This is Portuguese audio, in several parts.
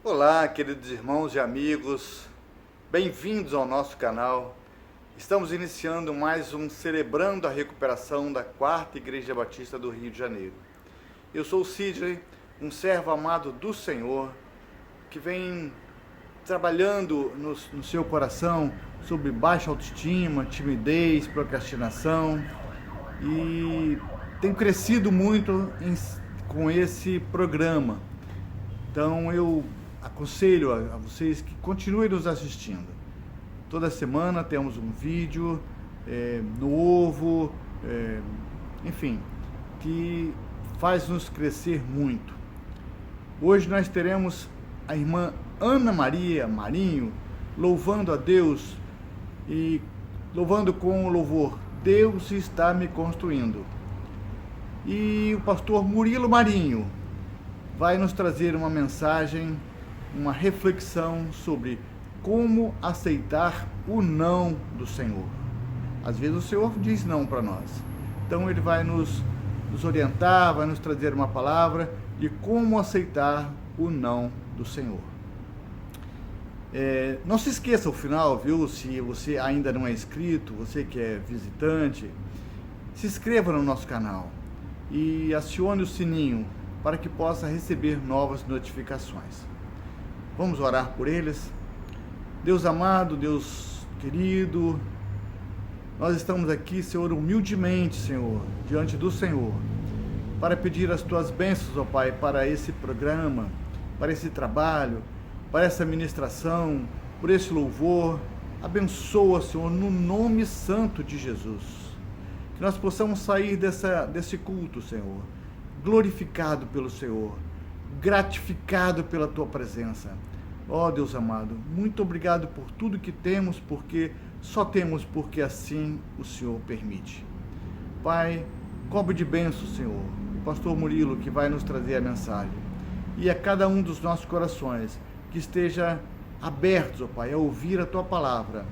Olá, queridos irmãos e amigos, bem-vindos ao nosso canal. Estamos iniciando mais um Celebrando a Recuperação da Quarta Igreja Batista do Rio de Janeiro. Eu sou o Sidney, um servo amado do Senhor, que vem trabalhando no seu coração sobre baixa autoestima, timidez, procrastinação, e tenho crescido muito com esse programa. Então eu aconselho a vocês que continuem nos assistindo. Toda semana temos um vídeo novo, enfim, que faz nos crescer muito. Hoje nós teremos a irmã Ana Maria Marinho louvando a Deus e louvando com o louvor Deus está me construindo. E o pastor Murilo Marinho vai nos trazer uma mensagem, uma reflexão sobre como aceitar o não do Senhor. Às vezes o Senhor diz não para nós. Então ele vai nos orientar, vai nos trazer uma palavra de como aceitar o não do Senhor. Não se esqueça ao final, viu? Se você ainda não é inscrito, você que é visitante, se inscreva no nosso canal e acione o sininho para que possa receber novas notificações. Vamos orar por eles? Deus amado, Deus querido, nós estamos aqui, Senhor, humildemente, Senhor, diante do Senhor, para pedir as Tuas bênçãos, ó Pai, para esse programa, para esse trabalho, para essa ministração, por esse louvor. Abençoa, Senhor, no nome santo de Jesus. Que nós possamos sair desse culto, Senhor, glorificado pelo Senhor, gratificado pela Tua presença. Ó Deus amado, muito obrigado por tudo que temos, porque só temos porque assim o Senhor permite. Pai, cobre de bênção, Senhor, o pastor Murilo, que vai nos trazer a mensagem, e a cada um dos nossos corações, que esteja abertos, ó Pai, a ouvir a Tua palavra.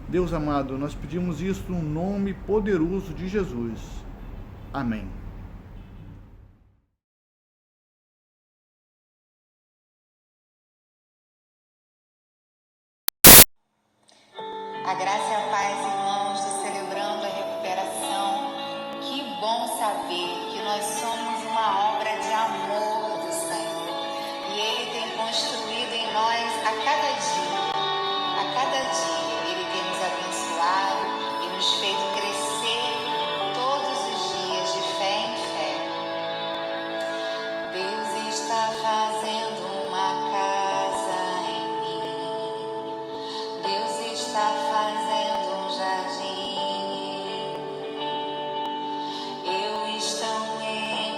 Deus amado, nós pedimos isso no nome poderoso de Jesus. Amém. A graça e a paz, irmãos, do Celebrando a Recuperação. Que bom saber que nós somos uma obra de amor do Senhor. E Ele tem construído em nós a cada dia. A cada dia Ele tem nos abençoado e nos feito crescer todos os dias de fé em fé. Deus está fazendo uma casa em mim. Deus está fazendo um jardim. Eu estou em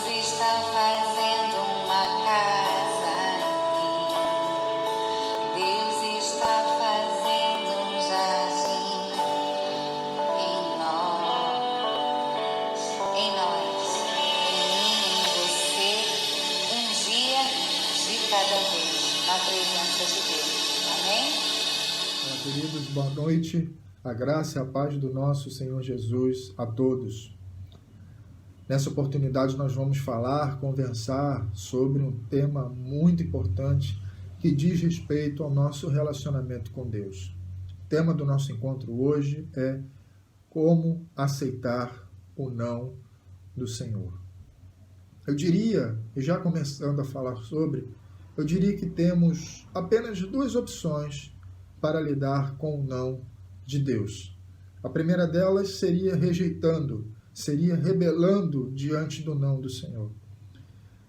está fazendo uma casa aqui. Deus está fazendo um jardim em nós, em mim, em você, um dia de cada vez, na presença de Deus. Amém? Olá, queridos, boa noite. A graça e a paz do nosso Senhor Jesus a todos. Nessa oportunidade nós vamos conversar sobre um tema muito importante que diz respeito ao nosso relacionamento com Deus. O tema do nosso encontro hoje é como aceitar o não do Senhor. Eu diria, e já começando a falar eu diria que temos apenas duas opções para lidar com o não de Deus. A primeira delas seria rejeitando, seria rebelando diante do não do Senhor.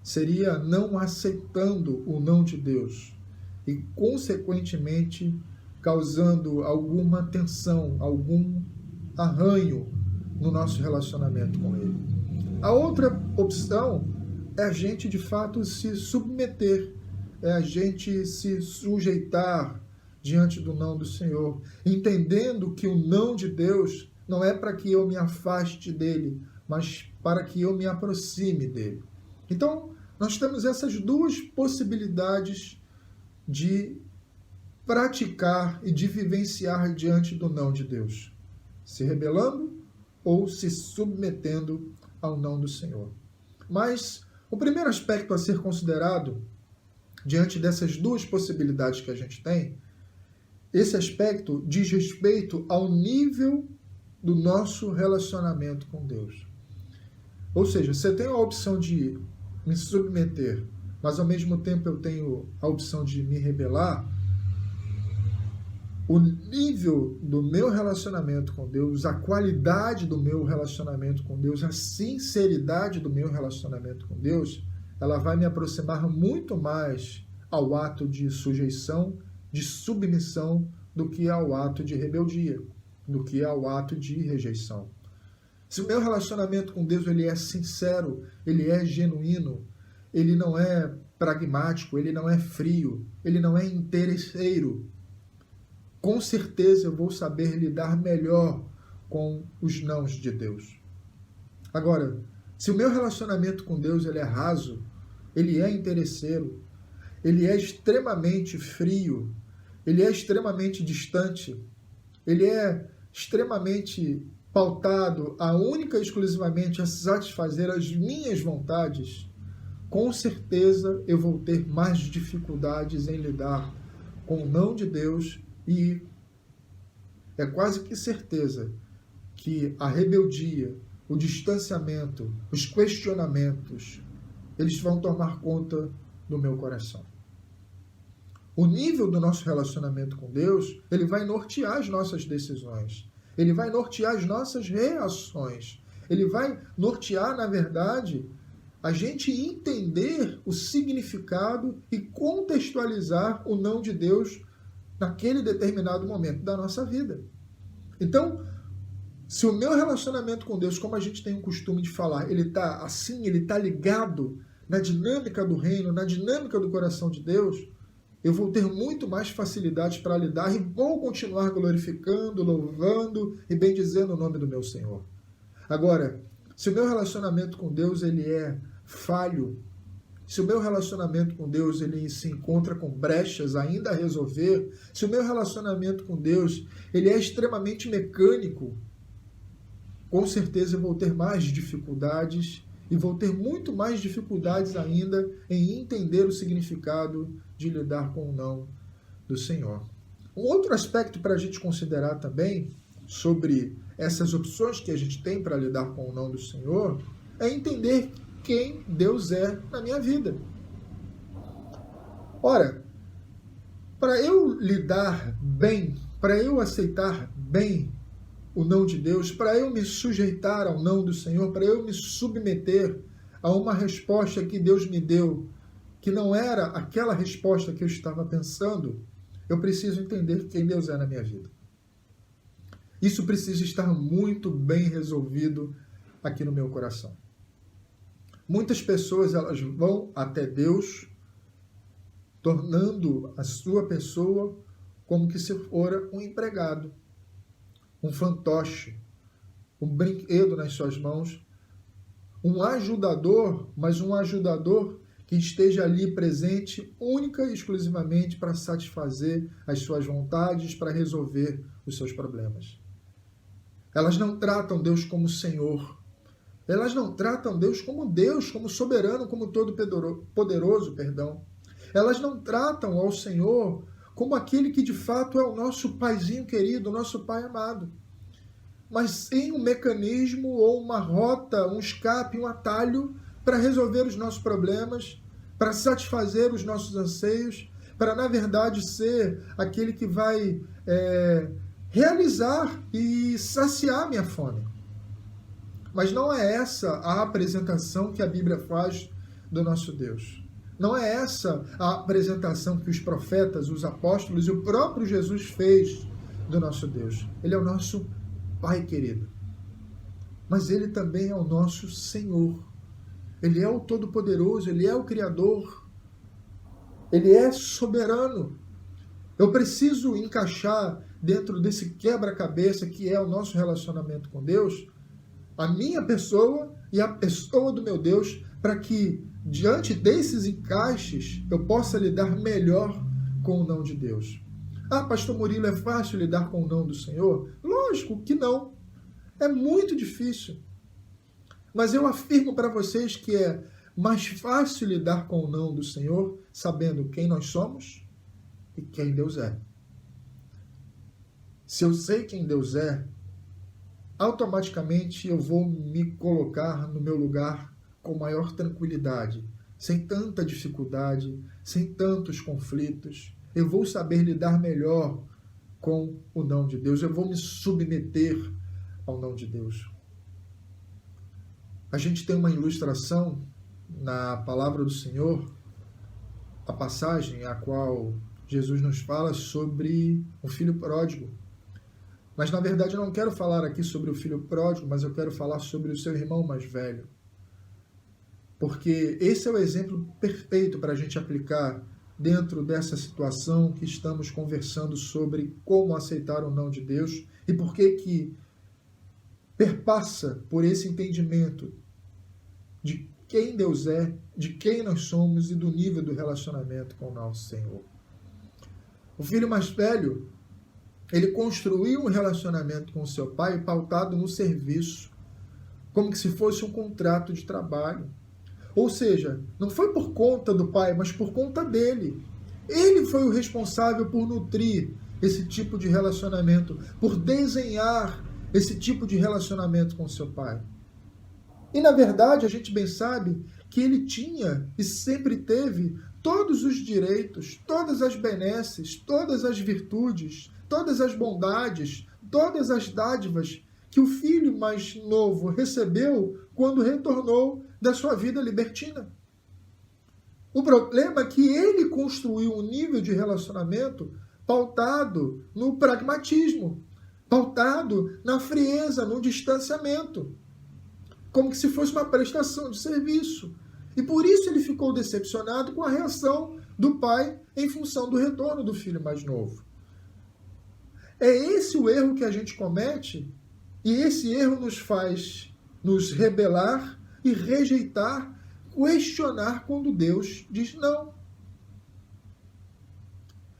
Seria não aceitando o não de Deus e, consequentemente, causando alguma tensão, algum arranho no nosso relacionamento com Ele. A outra opção é a gente, de fato, se submeter, é a gente se sujeitar diante do não do Senhor, entendendo que o não de Deus não é para que eu me afaste dele, mas para que eu me aproxime dele. Então, nós temos essas duas possibilidades de praticar e de vivenciar diante do não de Deus: se rebelando ou se submetendo ao não do Senhor. Mas o primeiro aspecto a ser considerado diante dessas duas possibilidades que a gente tem, esse aspecto diz respeito ao nível do nosso relacionamento com Deus. Ou seja, você tem a opção de me submeter, mas ao mesmo tempo eu tenho a opção de me rebelar. O nível do meu relacionamento com Deus, a qualidade do meu relacionamento com Deus, a sinceridade do meu relacionamento com Deus, ela vai me aproximar muito mais ao ato de sujeição, de submissão, do que ao ato de rebeldia, do que ao ato de rejeição. Se o meu relacionamento com Deus ele é sincero, ele é genuíno, ele não é pragmático, ele não é frio, ele não é interesseiro, com certeza eu vou saber lidar melhor com os nãos de Deus. Agora, se o meu relacionamento com Deus ele é raso, ele é interesseiro, ele é extremamente frio, ele é extremamente distante, ele é extremamente pautado única e exclusivamente a satisfazer as minhas vontades, com certeza eu vou ter mais dificuldades em lidar com o não de Deus e é quase que certeza que a rebeldia, o distanciamento, os questionamentos, eles vão tomar conta do meu coração. O nível do nosso relacionamento com Deus, ele vai nortear as nossas decisões. Ele vai nortear as nossas reações. Ele vai nortear, na verdade, a gente entender o significado e contextualizar o não de Deus naquele determinado momento da nossa vida. Então, se o meu relacionamento com Deus, como a gente tem o costume de falar, ele está assim, ele está ligado na dinâmica do reino, na dinâmica do coração de Deus, eu vou ter muito mais facilidade para lidar e vou continuar glorificando, louvando e bendizendo o nome do meu Senhor. Agora, se o meu relacionamento com Deus ele é falho, se o meu relacionamento com Deus ele se encontra com brechas ainda a resolver, se o meu relacionamento com Deus ele é extremamente mecânico, com certeza eu vou ter mais dificuldades e vou ter muito mais dificuldades ainda em entender o significado de lidar com o não do Senhor. Um outro aspecto para a gente considerar também sobre essas opções que a gente tem para lidar com o não do Senhor é entender quem Deus é na minha vida. Ora, para eu lidar bem, para eu aceitar bem o não de Deus, para eu me sujeitar ao não do Senhor, para eu me submeter a uma resposta que Deus me deu, que não era aquela resposta que eu estava pensando, eu preciso entender quem Deus é na minha vida. Isso precisa estar muito bem resolvido aqui no meu coração. Muitas pessoas elas vão até Deus, tornando a sua pessoa como que se fora um empregado, um fantoche, um brinquedo nas suas mãos, um ajudador, mas um ajudador que esteja ali presente única e exclusivamente para satisfazer as suas vontades, para resolver os seus problemas. Elas não tratam Deus como Senhor. Elas não tratam Deus, como soberano, como todo-poderoso, perdão. Elas não tratam ao Senhor como aquele que de fato é o nosso paizinho querido, o nosso pai amado. Mas sim um mecanismo ou uma rota, um escape, um atalho para resolver os nossos problemas, para satisfazer os nossos anseios, para, na verdade, ser aquele que vai realizar e saciar minha fome. Mas não é essa a apresentação que a Bíblia faz do nosso Deus. Não é essa a apresentação que os profetas, os apóstolos e o próprio Jesus fez do nosso Deus. Ele é o nosso Pai querido. Mas Ele também é o nosso Senhor. Ele é o Todo-Poderoso, Ele é o Criador. Ele é soberano. Eu preciso encaixar dentro desse quebra-cabeça que é o nosso relacionamento com Deus, a minha pessoa e a pessoa do meu Deus, para que, diante desses encaixes, eu possa lidar melhor com o não de Deus. Ah, pastor Murilo, é fácil lidar com o não do Senhor? Lógico que não. É muito difícil. Mas eu afirmo para vocês que é mais fácil lidar com o não do Senhor sabendo quem nós somos e quem Deus é. Se eu sei quem Deus é, automaticamente eu vou me colocar no meu lugar com maior tranquilidade, sem tanta dificuldade, sem tantos conflitos. Eu vou saber lidar melhor com o não de Deus. Eu vou me submeter ao não de Deus. A gente tem uma ilustração na palavra do Senhor, a passagem a qual Jesus nos fala sobre o filho pródigo. Mas, na verdade, eu não quero falar aqui sobre o filho pródigo, mas eu quero falar sobre o seu irmão mais velho. Porque esse é o exemplo perfeito para a gente aplicar dentro dessa situação que estamos conversando sobre como aceitar o não de Deus e por que perpassa por esse entendimento de quem Deus é, de quem nós somos e do nível do relacionamento com o nosso Senhor. O filho mais velho, ele construiu um relacionamento com seu pai pautado no serviço, como se fosse um contrato de trabalho. Ou seja, não foi por conta do pai, mas por conta dele. Ele foi o responsável por nutrir esse tipo de relacionamento, por desenhar esse tipo de relacionamento com seu pai. E, na verdade, a gente bem sabe que ele tinha e sempre teve todos os direitos, todas as benesses, todas as virtudes, todas as bondades, todas as dádivas que o filho mais novo recebeu quando retornou da sua vida libertina. O problema é que ele construiu um nível de relacionamento pautado no pragmatismo, pautado na frieza, no distanciamento, como se fosse uma prestação de serviço. E por isso ele ficou decepcionado com a reação do pai em função do retorno do filho mais novo. É esse o erro que a gente comete, e esse erro nos faz nos rebelar e rejeitar, questionar quando Deus diz não.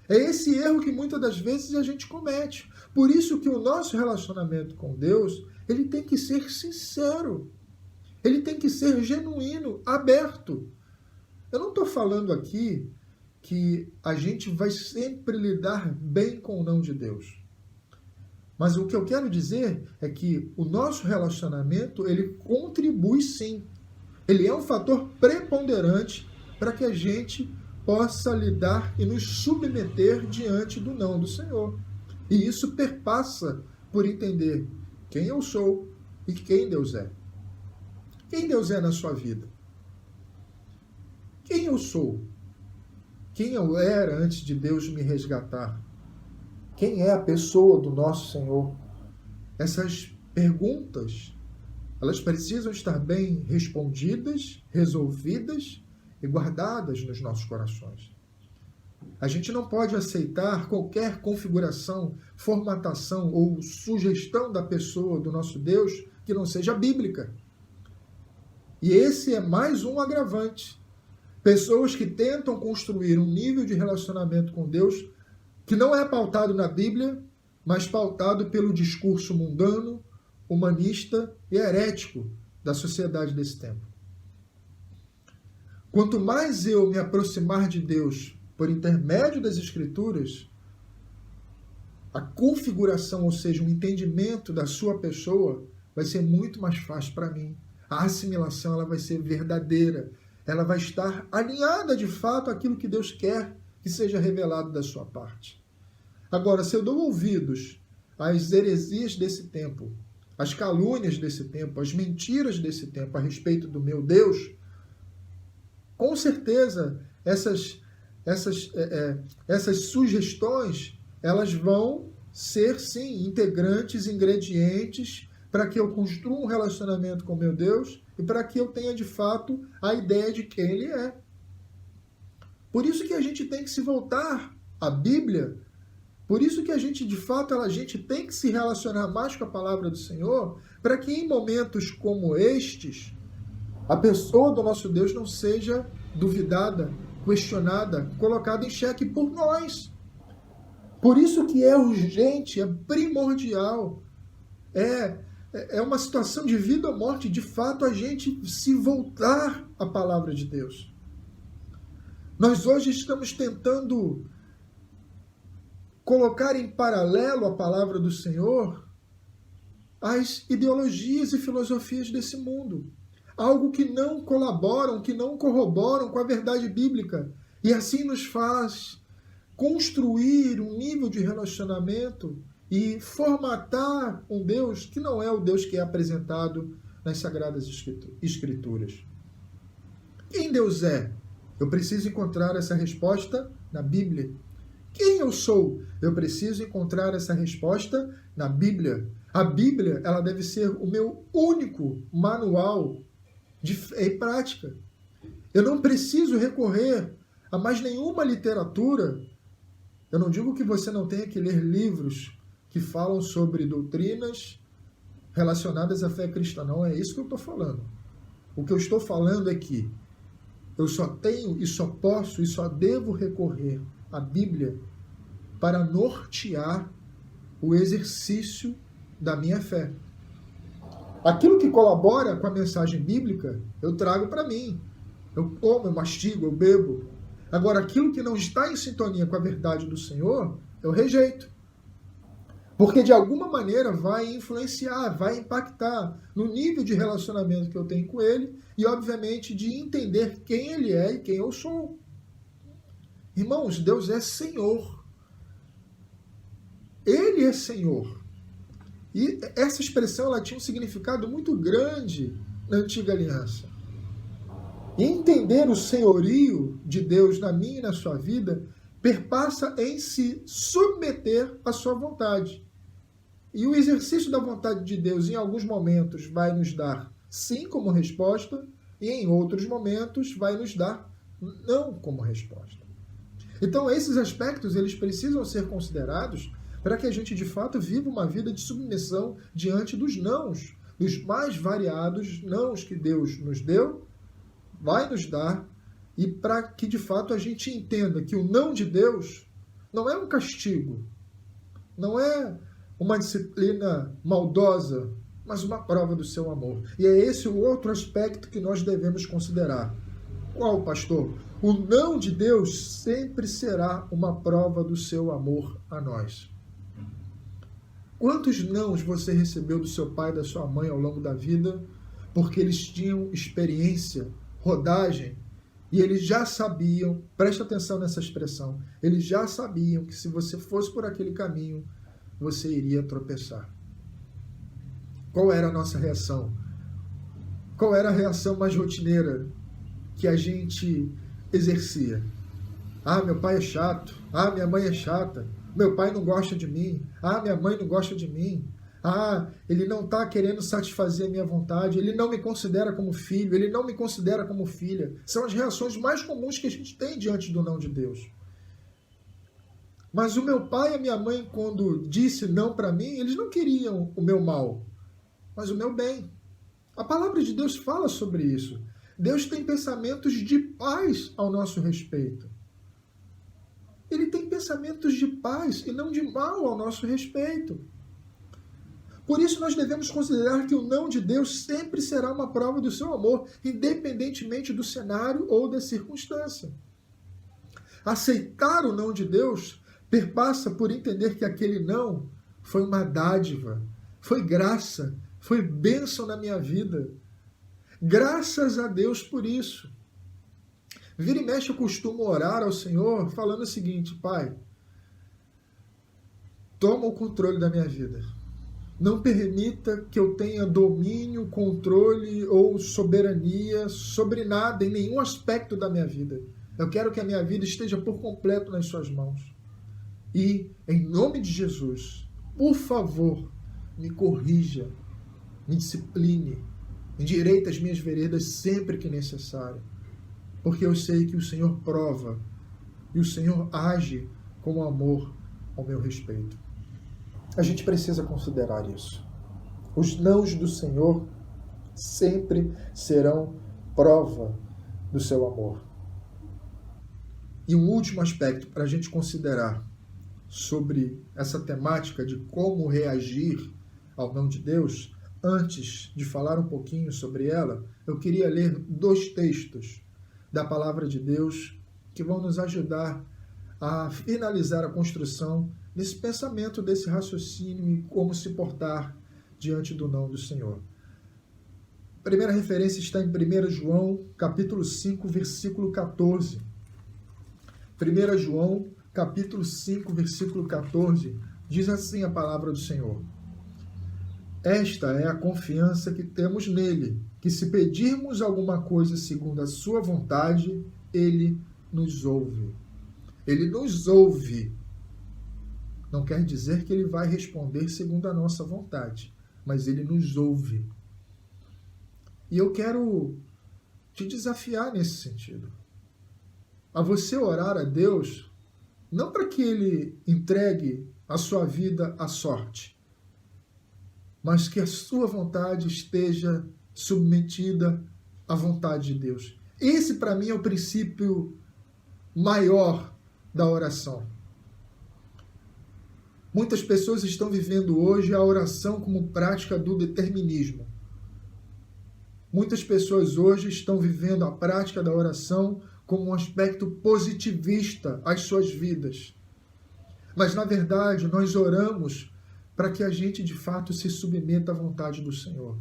É esse erro que muitas das vezes a gente comete. Por isso que o nosso relacionamento com Deus, ele tem que ser sincero. Ele tem que ser genuíno, aberto. Eu não estou falando aqui que a gente vai sempre lidar bem com o não de Deus. Mas o que eu quero dizer é que o nosso relacionamento, ele contribui sim. Ele é um fator preponderante para que a gente possa lidar e nos submeter diante do não do Senhor. E isso perpassa por entender quem eu sou e quem Deus é. Quem Deus é na sua vida? Quem eu sou? Quem eu era antes de Deus me resgatar? Quem é a pessoa do nosso Senhor? Essas perguntas Elas precisam estar bem respondidas, resolvidas e guardadas nos nossos corações. A gente não pode aceitar qualquer configuração, formatação ou sugestão da pessoa do nosso Deus que não seja bíblica. E esse é mais um agravante. Pessoas que tentam construir um nível de relacionamento com Deus que não é pautado na Bíblia, mas pautado pelo discurso mundano, humanista e herético da sociedade desse tempo. Quanto mais eu me aproximar de Deus por intermédio das Escrituras, a configuração, ou seja, o entendimento da sua pessoa vai ser muito mais fácil para mim. A assimilação ela vai ser verdadeira. Ela vai estar alinhada de fato àquilo que Deus quer que seja revelado da sua parte. Agora, se eu dou ouvidos às heresias desse tempo, às calúnias desse tempo, às mentiras desse tempo a respeito do meu Deus, com certeza essas sugestões elas vão ser, sim, integrantes, ingredientes para que eu construa um relacionamento com meu Deus e para que eu tenha, de fato, a ideia de quem Ele é. Por isso que a gente tem que se voltar à Bíblia, por isso que a gente, de fato, a gente tem que se relacionar mais com a palavra do Senhor, para que em momentos como estes, a pessoa do nosso Deus não seja duvidada, questionada, colocada em xeque por nós. Por isso que é urgente, é primordial, é uma situação de vida ou morte, de fato, a gente se voltar à palavra de Deus. Nós hoje estamos tentando colocar em paralelo a palavra do Senhor às ideologias e filosofias desse mundo. Algo que não colaboram, que não corroboram com a verdade bíblica. E assim nos faz construir um nível de relacionamento e formatar um Deus que não é o Deus que é apresentado nas Sagradas Escrituras. Quem Deus é? Eu preciso encontrar essa resposta na Bíblia. Quem eu sou? Eu preciso encontrar essa resposta na Bíblia. A Bíblia, ela deve ser o meu único manual de fé e prática. Eu não preciso recorrer a mais nenhuma literatura. Eu não digo que você não tenha que ler livros que falam sobre doutrinas relacionadas à fé cristã. Não é isso que eu estou falando. O que eu estou falando é que eu só tenho e só posso e só devo recorrer à Bíblia para nortear o exercício da minha fé. Aquilo que colabora com a mensagem bíblica, eu trago para mim. Eu como, eu mastigo, eu bebo. Agora, aquilo que não está em sintonia com a verdade do Senhor, eu rejeito. Porque, de alguma maneira, vai influenciar, vai impactar no nível de relacionamento que eu tenho com Ele e, obviamente, de entender quem Ele é e quem eu sou. Irmãos, Deus é Senhor. Ele é Senhor. E essa expressão ela tinha um significado muito grande na Antiga Aliança. E entender o senhorio de Deus na minha e na sua vida perpassa em se submeter à sua vontade. E o exercício da vontade de Deus, em alguns momentos, vai nos dar sim como resposta, e em outros momentos vai nos dar não como resposta. Então, esses aspectos eles precisam ser considerados para que a gente, de fato, viva uma vida de submissão diante dos nãos, dos mais variados nãos que Deus nos deu, vai nos dar, e para que, de fato, a gente entenda que o não de Deus não é um castigo, não é uma disciplina maldosa, mas uma prova do seu amor. E é esse o outro aspecto que nós devemos considerar. Qual, pastor? O não de Deus sempre será uma prova do seu amor a nós. Quantos nãos você recebeu do seu pai e da sua mãe ao longo da vida, porque eles tinham experiência, rodagem, e eles já sabiam, preste atenção nessa expressão, eles já sabiam que se você fosse por aquele caminho, você iria tropeçar. Qual era a nossa reação? Qual era a reação mais rotineira que a gente exercia? Ah, meu pai é chato. Ah, minha mãe é chata. Meu pai não gosta de mim. Ah, minha mãe não gosta de mim. Ele não está querendo satisfazer a minha vontade, ele não me considera como filho, ele não me considera como filha. São as reações mais comuns que a gente tem diante do não de Deus. Mas o meu pai e a minha mãe, quando disse não para mim, eles não queriam o meu mal, mas o meu bem. A palavra de Deus fala sobre isso. Deus tem pensamentos de paz ao nosso respeito. Ele tem pensamentos de paz e não de mal ao nosso respeito. Por isso nós devemos considerar que o não de Deus sempre será uma prova do seu amor, independentemente do cenário ou da circunstância. Aceitar o não de Deus perpassa por entender que aquele não foi uma dádiva, foi graça, foi bênção na minha vida. Graças a Deus por isso. Vira e mexe eu costumo orar ao Senhor falando o seguinte: Pai, toma o controle da minha vida. Não permita que eu tenha domínio, controle ou soberania sobre nada, em nenhum aspecto da minha vida. Eu quero que a minha vida esteja por completo nas suas mãos. E, em nome de Jesus, por favor, me corrija, me discipline, endireita as minhas veredas sempre que necessário. Porque eu sei que o Senhor prova e o Senhor age com amor ao meu respeito. A gente precisa considerar isso. Os nãos do Senhor sempre serão prova do seu amor. E um último aspecto para a gente considerar sobre essa temática de como reagir ao não de Deus, antes de falar um pouquinho sobre ela, eu queria ler 2 textos da palavra de Deus que vão nos ajudar a finalizar a construção desse pensamento, desse raciocínio e como se portar diante do não do Senhor. A primeira referência está em 1 João, capítulo 5, versículo 14. 1 João, capítulo 5, versículo 14, diz assim a palavra do Senhor: Esta é a confiança que temos nele, que se pedirmos alguma coisa segundo a sua vontade, ele nos ouve. Ele nos ouve. Não quer dizer que ele vai responder segundo a nossa vontade, mas ele nos ouve. E eu quero te desafiar nesse sentido. A você orar a Deus, não para que ele entregue a sua vida à sorte, mas que a sua vontade esteja submetida à vontade de Deus. Esse, para mim, é o princípio maior da oração. Muitas pessoas estão vivendo hoje a oração como prática do determinismo. Muitas pessoas hoje estão vivendo a prática da oração como um aspecto positivista às suas vidas. Mas, na verdade, nós oramos para que a gente, de fato, se submeta à vontade do Senhor.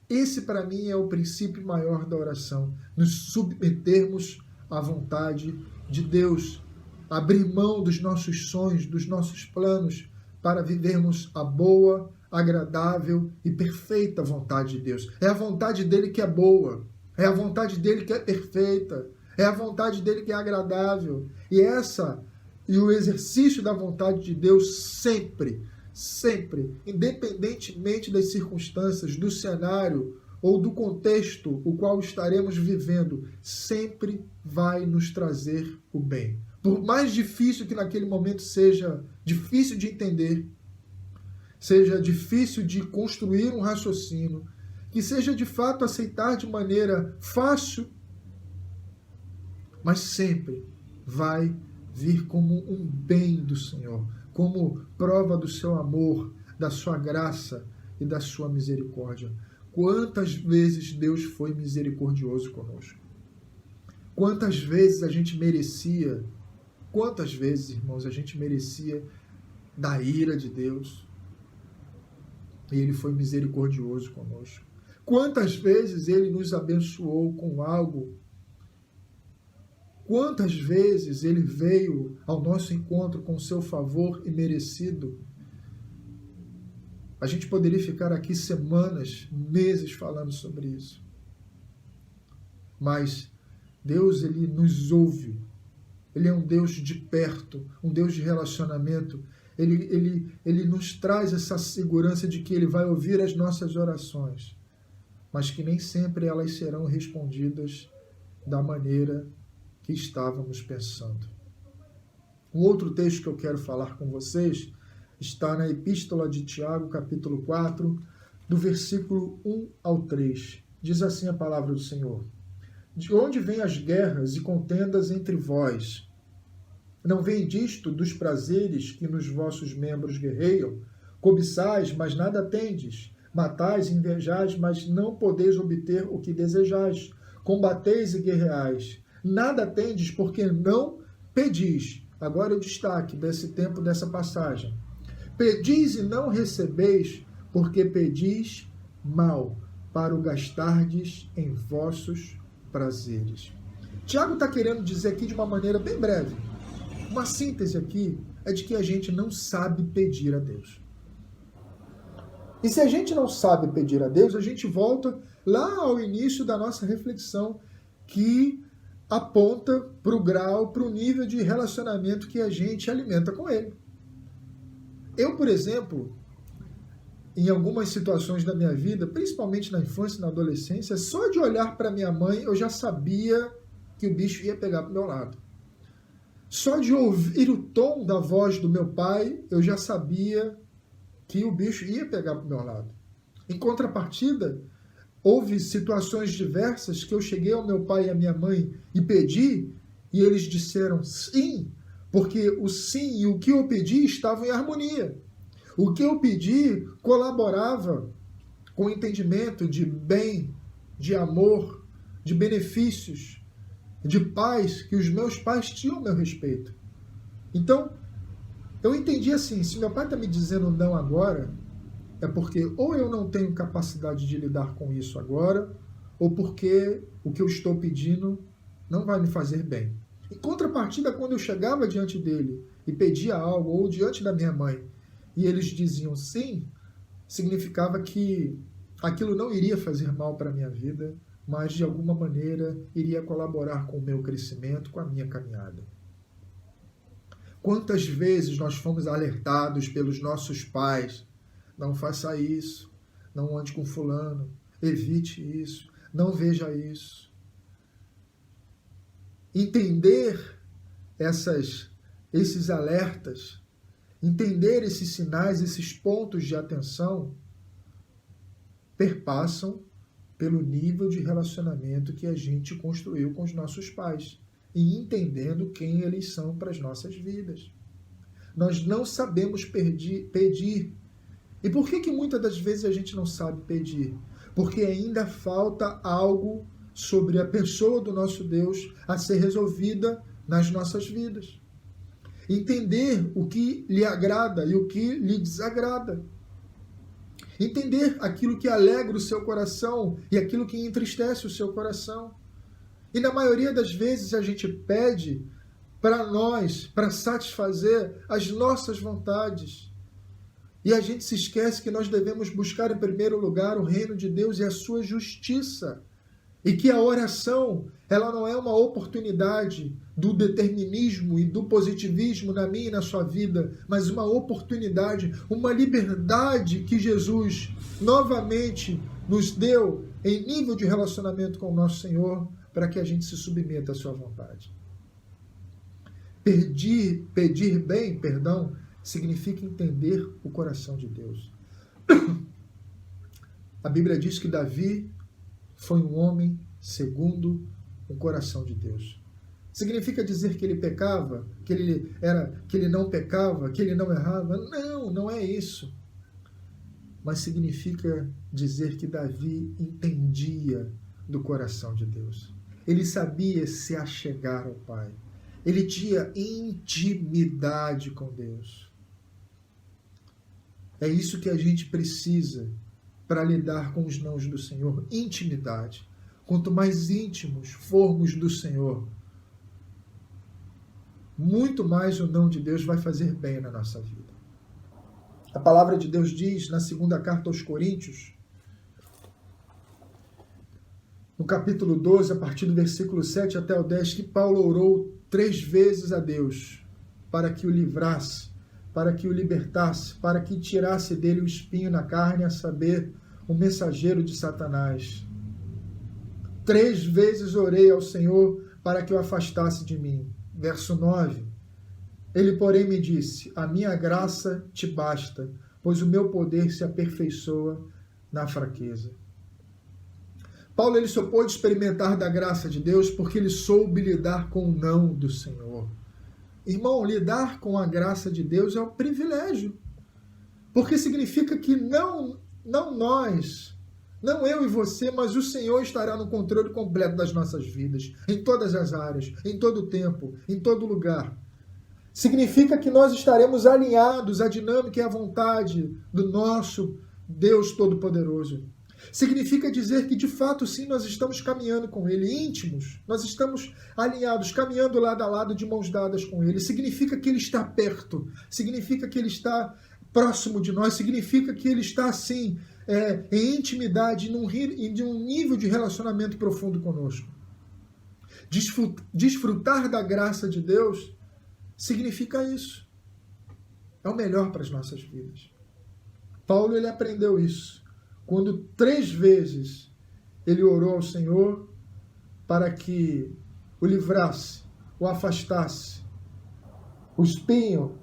Esse, para mim, é o princípio maior da oração. Nos submetermos à vontade de Deus. Abrir mão dos nossos sonhos, dos nossos planos, para vivermos a boa, agradável e perfeita vontade de Deus. É a vontade dele que é boa. É a vontade dele que é perfeita. É a vontade dele que é agradável. E o exercício da vontade de Deus sempre, independentemente das circunstâncias, do cenário ou do contexto o qual estaremos vivendo, sempre vai nos trazer o bem. Por mais difícil que naquele momento seja difícil de entender, seja difícil de construir um raciocínio, que seja de fato aceitar de maneira fácil, mas sempre vai vir como um bem do Senhor, como prova do seu amor, da sua graça e da sua misericórdia. Quantas vezes Deus foi misericordioso conosco? Quantas vezes a gente merecia, quantas vezes, irmãos, a gente merecia da ira de Deus? E Ele foi misericordioso conosco. Quantas vezes Ele nos abençoou com algo? Quantas vezes Ele veio ao nosso encontro com o seu favor imerecido? A gente poderia ficar aqui semanas, meses falando sobre isso. Mas Deus, Ele nos ouve. Ele é um Deus de perto, um Deus de relacionamento. Ele nos traz essa segurança de que Ele vai ouvir as nossas orações, mas que nem sempre elas serão respondidas da maneira que estávamos pensando. Um outro texto que eu quero falar com vocês está na Epístola de Tiago, capítulo 4, do versículo 1 ao 3. Diz assim a palavra do Senhor: De onde vêm as guerras e contendas entre vós? Não vem disto dos prazeres que nos vossos membros guerreiam? Cobiçais, mas nada tendes. Matais, invejais, mas não podeis obter o que desejais. Combateis e guerreais. Nada tendes porque não pedis. Agora o destaque desse tempo, dessa passagem. Pedis e não recebeis, porque pedis mal, para o gastardes em vossos prazeres. Tiago está querendo dizer aqui de uma maneira bem breve. Uma síntese aqui é de que a gente não sabe pedir a Deus. E se a gente não sabe pedir a Deus, a gente volta lá ao início da nossa reflexão, que aponta para o grau, para o nível de relacionamento que a gente alimenta com Ele. Eu, por exemplo, em algumas situações da minha vida, principalmente na infância e na adolescência, só de olhar para minha mãe eu já sabia que o bicho ia pegar para o meu lado. Só de ouvir o tom da voz do meu pai, eu já sabia que o bicho ia pegar para o meu lado. Em contrapartida, houve situações diversas que eu cheguei ao meu pai e à minha mãe e pedi, e eles disseram sim, porque o sim e o que eu pedi estavam em harmonia. O que eu pedi colaborava com o entendimento de bem, de amor, de benefícios, de paz que os meus pais tinham a meu respeito. Então, eu entendi assim, se meu pai está me dizendo não agora, é porque ou eu não tenho capacidade de lidar com isso agora, ou porque o que eu estou pedindo não vai me fazer bem. Em contrapartida, quando eu chegava diante dele e pedia algo, ou diante da minha mãe, e eles diziam sim, significava que aquilo não iria fazer mal para a minha vida, mas de alguma maneira iria colaborar com o meu crescimento, com a minha caminhada. Quantas vezes nós fomos alertados pelos nossos pais: não faça isso, não ande com fulano, evite isso, não veja isso. Entender esses alertas, entender esses sinais, esses pontos de atenção, perpassam pelo nível de relacionamento que a gente construiu com os nossos pais e entendendo quem eles são para as nossas vidas. Nós não sabemos pedir. E por que muitas das vezes a gente não sabe pedir? Porque ainda falta algo sobre a pessoa do nosso Deus a ser resolvida nas nossas vidas. Entender o que lhe agrada e o que lhe desagrada. Entender aquilo que alegra o seu coração e aquilo que entristece o seu coração. E na maioria das vezes a gente pede para nós, para satisfazer as nossas vontades. E a gente se esquece que nós devemos buscar em primeiro lugar o reino de Deus e a sua justiça. E que a oração, ela não é uma oportunidade do determinismo e do positivismo na minha e na sua vida, mas uma oportunidade, uma liberdade que Jesus novamente nos deu em nível de relacionamento com o nosso Senhor, para que a gente se submeta à sua vontade. Pedir bem, significa entender o coração de Deus. A Bíblia diz que Davi foi um homem segundo o coração de Deus. Significa dizer que ele pecava, que ele não pecava, que ele não errava? Não, não é isso. Mas significa dizer que Davi entendia do coração de Deus. Ele sabia se achegar ao Pai. Ele tinha intimidade com Deus. É isso que a gente precisa para lidar com os nãos do Senhor. Intimidade. Quanto mais íntimos formos do Senhor, muito mais o não de Deus vai fazer bem na nossa vida. A palavra de Deus diz na segunda carta aos Coríntios, no capítulo 12, a partir do versículo 7 até o 10, que Paulo orou 3 vezes a Deus para que o livrasse, para que o libertasse, para que tirasse dele o espinho na carne, a saber, o mensageiro de Satanás. 3 vezes orei ao Senhor para que o afastasse de mim. Verso 9. Ele, porém, me disse: a minha graça te basta, pois o meu poder se aperfeiçoa na fraqueza. Paulo ele só pôde experimentar da graça de Deus porque ele soube lidar com o não do Senhor. Irmão, lidar com a graça de Deus é um privilégio, porque significa que não nós, não eu e você, mas o Senhor estará no controle completo das nossas vidas, em todas as áreas, em todo o tempo, em todo lugar. Significa que nós estaremos alinhados à dinâmica e à vontade do nosso Deus Todo-Poderoso. Significa dizer que, de fato, sim, nós estamos caminhando com Ele, íntimos. Nós estamos alinhados, caminhando lado a lado, de mãos dadas com Ele. Significa que Ele está perto. Significa que Ele está próximo de nós. Significa que Ele está, assim, em intimidade, de um nível de relacionamento profundo conosco. Desfrutar da graça de Deus significa isso. É o melhor para as nossas vidas. Paulo, ele aprendeu isso quando 3 vezes ele orou ao Senhor para que o livrasse, o afastasse, o espinho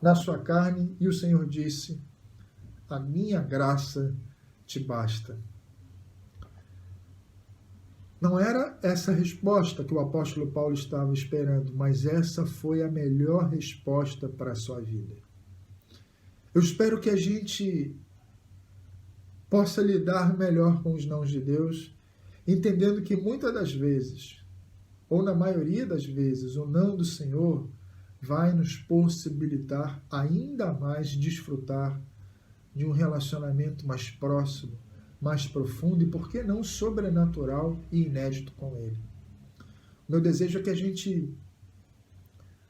na sua carne, e o Senhor disse: a minha graça te basta. Não era essa resposta que o apóstolo Paulo estava esperando, mas essa foi a melhor resposta para a sua vida. Eu espero que a gente possa lidar melhor com os nãos de Deus, entendendo que muitas das vezes, ou na maioria das vezes, o não do Senhor vai nos possibilitar ainda mais desfrutar de um relacionamento mais próximo, mais profundo e, por que não, sobrenatural e inédito com Ele. O meu desejo é que a gente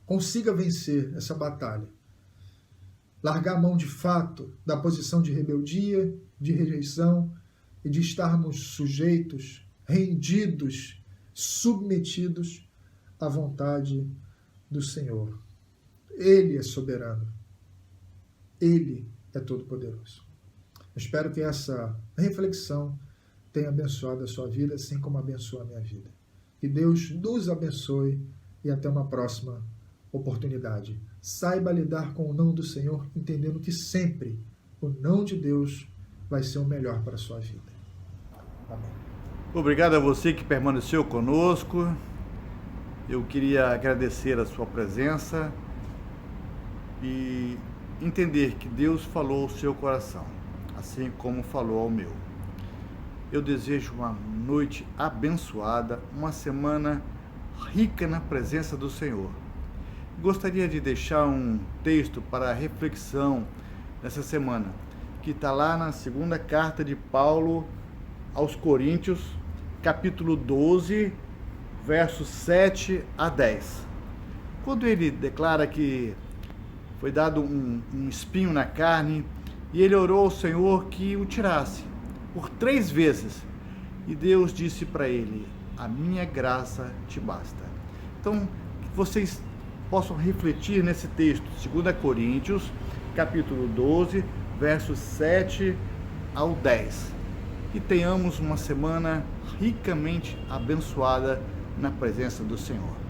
consiga vencer essa batalha. Largar a mão de fato da posição de rebeldia, de rejeição e de estarmos sujeitos, rendidos, submetidos à vontade do Senhor. Ele é soberano. Ele é todo-poderoso. Espero que essa reflexão tenha abençoado a sua vida, assim como abençoa a minha vida. Que Deus nos abençoe e até uma próxima oportunidade. Saiba lidar com o não do Senhor, entendendo que sempre o não de Deus vai ser o melhor para a sua vida. Amém. Obrigado a você que permaneceu conosco. Eu queria agradecer a sua presença e entender que Deus falou ao seu coração, assim como falou ao meu. Eu desejo uma noite abençoada, uma semana rica na presença do Senhor. Gostaria de deixar um texto para reflexão nessa semana, que está lá na segunda carta de Paulo aos Coríntios, capítulo 12, versos 7 a 10. Quando ele declara que foi dado um espinho na carne, e ele orou ao Senhor que o tirasse por 3 vezes. E Deus disse para ele: a minha graça te basta. Então, que vocês possam refletir nesse texto, 2 Coríntios, capítulo 12, versos 7 ao 10. E tenhamos uma semana ricamente abençoada na presença do Senhor.